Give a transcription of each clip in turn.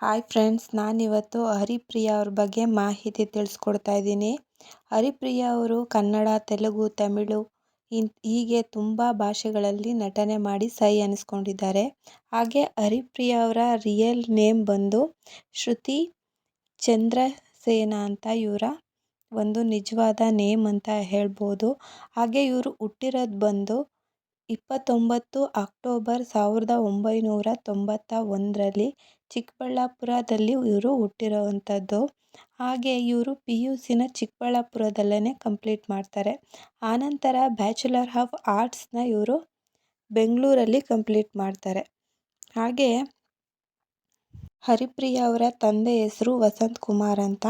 Hi friends, ನಾನಿವತ್ತು ಹರಿಪ್ರಿಯಾ ಅವ್ರ ಬಗ್ಗೆ ಮಾಹಿತಿ ತಿಳಿಸ್ಕೊಡ್ತಾ ಇದ್ದೀನಿ. ಹರಿಪ್ರಿಯಾ ಅವರು ಕನ್ನಡ, ತೆಲುಗು, ತಮಿಳು ಹೀಗೆ ತುಂಬ ಭಾಷೆಗಳಲ್ಲಿ ನಟನೆ ಮಾಡಿ ಸೈ ಅನ್ನಿಸ್ಕೊಂಡಿದ್ದಾರೆ. ಹಾಗೆ ಹರಿಪ್ರಿಯಾ ಅವರ ರಿಯಲ್ ನೇಮ್ ಬಂದು ಶ್ರುತಿ ಚಂದ್ರಸೇನ ಅಂತ ಇವರ ಒಂದು ನಿಜವಾದ ನೇಮ್ ಅಂತ ಹೇಳ್ಬೋದು. ಹಾಗೆ ಇವರು ಹುಟ್ಟಿರೋದು ಬಂದು 29 ಅಕ್ಟೋಬರ್ 1991ರಲ್ಲಿ ಚಿಕ್ಕಬಳ್ಳಾಪುರದಲ್ಲಿ ಇವರು ಹುಟ್ಟಿರೋವಂಥದ್ದು. ಹಾಗೆ ಇವರು PUCನ ಚಿಕ್ಕಬಳ್ಳಾಪುರದಲ್ಲೇ ಕಂಪ್ಲೀಟ್ ಮಾಡ್ತಾರೆ. ಆನಂತರ ಬ್ಯಾಚುಲರ್ ಆಫ್ ಆರ್ಟ್ಸ್ನ ಇವರು ಬೆಂಗಳೂರಲ್ಲಿ ಕಂಪ್ಲೀಟ್ ಮಾಡ್ತಾರೆ. ಹಾಗೆ ಹರಿಪ್ರಿಯಾ ಅವರ ತಂದೆ ಹೆಸರು ವಸಂತ್ ಕುಮಾರ್ ಅಂತ,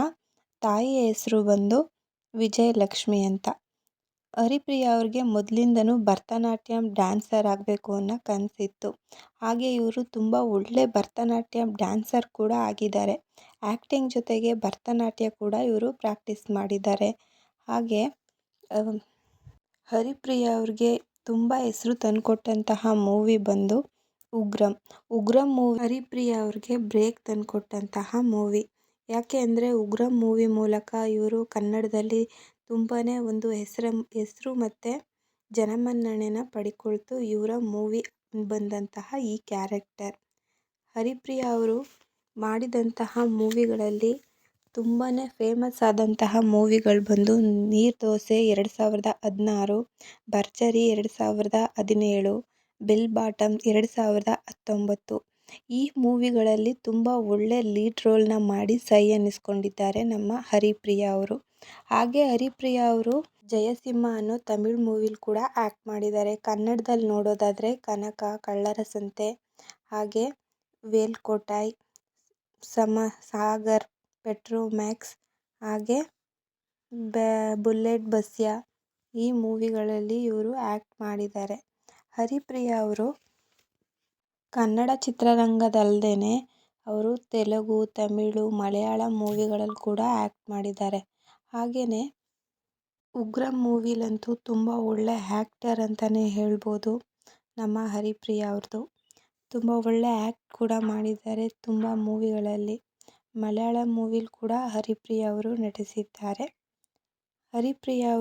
ತಾಯಿಯ ಹೆಸರು ಬಂದು ವಿಜಯಲಕ್ಷ್ಮಿ ಅಂತ. ಹರಿಪ್ರಿಯಾ ಅವ್ರಿಗೆ ಮೊದಲಿಂದನೂ ಭರತನಾಟ್ಯಂ ಡ್ಯಾನ್ಸರ್ ಆಗಬೇಕು ಅನ್ನೋ ಕನಸಿತ್ತು. ಹಾಗೆ ಇವರು ತುಂಬ ಒಳ್ಳೆ ಭರತನಾಟ್ಯಂ ಡ್ಯಾನ್ಸರ್ ಕೂಡ ಆಗಿದ್ದಾರೆ. ಆ್ಯಕ್ಟಿಂಗ್ ಜೊತೆಗೆ ಭರತನಾಟ್ಯ ಕೂಡ ಇವರು ಪ್ರಾಕ್ಟೀಸ್ ಮಾಡಿದ್ದಾರೆ. ಹಾಗೆ ಹರಿಪ್ರಿಯಾ ಅವ್ರಿಗೆ ತುಂಬ ಹೆಸರು ತಂದುಕೊಟ್ಟಂತಹ ಮೂವಿ ಬಂದು ಉಗ್ರಂ ಮೂವಿ ಹರಿಪ್ರಿಯಾ ಅವ್ರಿಗೆ ಬ್ರೇಕ್ ತಂದುಕೊಟ್ಟಂತಹ ಮೂವಿ. ಯಾಕೆ ಅಂದರೆ ಉಗ್ರಂ ಮೂವಿ ಮೂಲಕ ಇವರು ಕನ್ನಡದಲ್ಲಿ ತುಂಬಾ ಒಂದು ಹೆಸರು ಮತ್ತು ಜನಮನ್ನಣೆನ ಪಡ್ಕೊಳ್ತು ಇವರ ಮೂವಿ ಬಂದಂತಹ ಈ ಕ್ಯಾರೆಕ್ಟರ್. ಹರಿಪ್ರಿಯಾ ಅವರು ಮಾಡಿದಂತಹ ಮೂವಿಗಳಲ್ಲಿ ತುಂಬಾ ಫೇಮಸ್ ಆದಂತಹ ಮೂವಿಗಳು ಬಂದು ನೀರ್ದೋಸೆ 2016, ಭರ್ಜರಿ 2017, ಬೆಲ್ ಬಾಟಮ್ 2019. ಈ ಮೂವಿಗಳಲ್ಲಿ ತುಂಬ ಒಳ್ಳೆ ಲೀಡ್ ರೋಲ್ನ ಮಾಡಿ ಸೈ ಅನ್ನಿಸ್ಕೊಂಡಿದ್ದಾರೆ ನಮ್ಮ ಹರಿಪ್ರಿಯಾ ಅವರು. ಹಾಗೆ ಹರಿಪ್ರಿಯಾ ಅವರು ಜಯಸಿಂಹ ಅನ್ನೋ ತಮಿಳ್ ಮೂವಿಲಿ ಕೂಡ ಆ್ಯಕ್ಟ್ ಮಾಡಿದ್ದಾರೆ. ಕನ್ನಡದಲ್ಲಿ ನೋಡೋದಾದರೆ ಕನಕ, ಕಳ್ಳರ ಸಂತೆ, ಹಾಗೆ ವೇಲ್ಕೋಟಾಯ್, ಸಾಗರ್, ಪೆಟ್ರೋಮ್ಯಾಕ್ಸ್, ಹಾಗೆ ಬುಲೆಟ್ ಬಸ್ಯ ಈ ಮೂವಿಗಳಲ್ಲಿ ಇವರು ಆ್ಯಕ್ಟ್ ಮಾಡಿದ್ದಾರೆ. ಹರಿಪ್ರಿಯಾ ಅವರು ಕನ್ನಡ ಚಿತ್ರರಂಗದಲ್ಲದೇ ಅವರು ತೆಲುಗು, ತಮಿಳು, ಮಲಯಾಳಂ ಮೂವಿಗಳಲ್ಲಿ ಕೂಡ ಆ್ಯಕ್ಟ್ ಮಾಡಿದ್ದಾರೆ. ಹಾಗೆಯೇ ಉಗ್ರಂ ಮೂವಿಲಂತೂ ತುಂಬ ಒಳ್ಳೆ ಆ್ಯಕ್ಟರ್ ಅಂತಲೇ ಹೇಳ್ಬೋದು ನಮ್ಮ ಹರಿಪ್ರಿಯಾ ಅವ್ರದ್ದು. ತುಂಬ ಒಳ್ಳೆ ಆ್ಯಕ್ಟ್ ಕೂಡ ಮಾಡಿದ್ದಾರೆ ತುಂಬ ಮೂವಿಗಳಲ್ಲಿ. ಮಲಯಾಳಂ ಮೂವಿಲಿ ಕೂಡ ಹರಿಪ್ರಿಯಾ ಅವರು ನಟಿಸಿದ್ದಾರೆ. ಹರಿಪ್ರಿಯಾ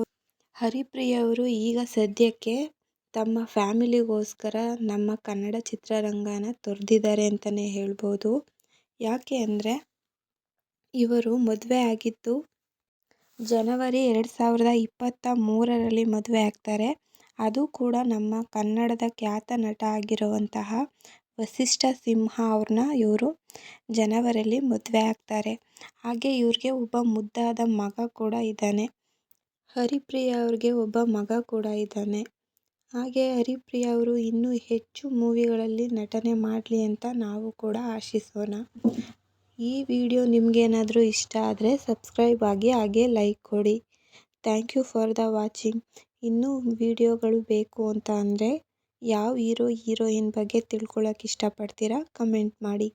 ಅವರು ಈಗ ಸದ್ಯಕ್ಕೆ ತಮ್ಮ ಫ್ಯಾಮಿಲಿಗೋಸ್ಕರ ನಮ್ಮ ಕನ್ನಡ ಚಿತ್ರರಂಗನ ತೊರೆದಿದ್ದಾರೆ ಅಂತಲೇ ಹೇಳ್ಬೋದು. ಯಾಕೆ ಅಂದರೆ ಇವರು ಮದುವೆ ಆಗಿದ್ದು ಜನವರಿ 2023ರಲ್ಲಿ ಮದುವೆ ಆಗ್ತಾರೆ. ಅದು ಕೂಡ ನಮ್ಮ ಕನ್ನಡದ ಖ್ಯಾತ ನಟ ಆಗಿರುವಂತಹ ವಸಿಷ್ಠ ಸಿಂಹ ಅವ್ರನ್ನ ಇವರು ಜನವರಿಯಲ್ಲಿ ಮದುವೆ ಆಗ್ತಾರೆ. ಹಾಗೆ ಇವ್ರಿಗೆ ಒಬ್ಬ ಮುದ್ದಾದ ಮಗ ಕೂಡ ಇದ್ದಾನೆ. ಹರಿಪ್ರಿಯಾ ಅವ್ರಿಗೆ ಒಬ್ಬ ಮಗ ಕೂಡ ಇದ್ದಾನೆ. ಹಾಗೆ ಹರಿಪ್ರಿಯಾ ಅವರು ಇನ್ನೂ ಹೆಚ್ಚು ಮೂವಿಗಳಲ್ಲಿ ನಟನೆ ಮಾಡಲಿ ಅಂತ ನಾವು ಕೂಡ ಆಶಿಸೋಣ. ಈ ವಿಡಿಯೋ ನಿಮಗೇನಾದರೂ ಇಷ್ಟ ಆದರೆ ಸಬ್ಸ್ಕ್ರೈಬ್ ಆಗಿ, ಹಾಗೆ ಲೈಕ್ ಕೊಡಿ. Thank you for the watching. ಇನ್ನೂ ವಿಡಿಯೋಗಳು ಬೇಕು ಅಂತ ಅಂದರೆ ಯಾವ ಹೀರೋ ಹೀರೋಯಿನ್ ಬಗ್ಗೆ ತಿಳ್ಕೊಳ್ಳೋಕೆ ಇಷ್ಟಪಡ್ತೀರಾ ಕಮೆಂಟ್ ಮಾಡಿ.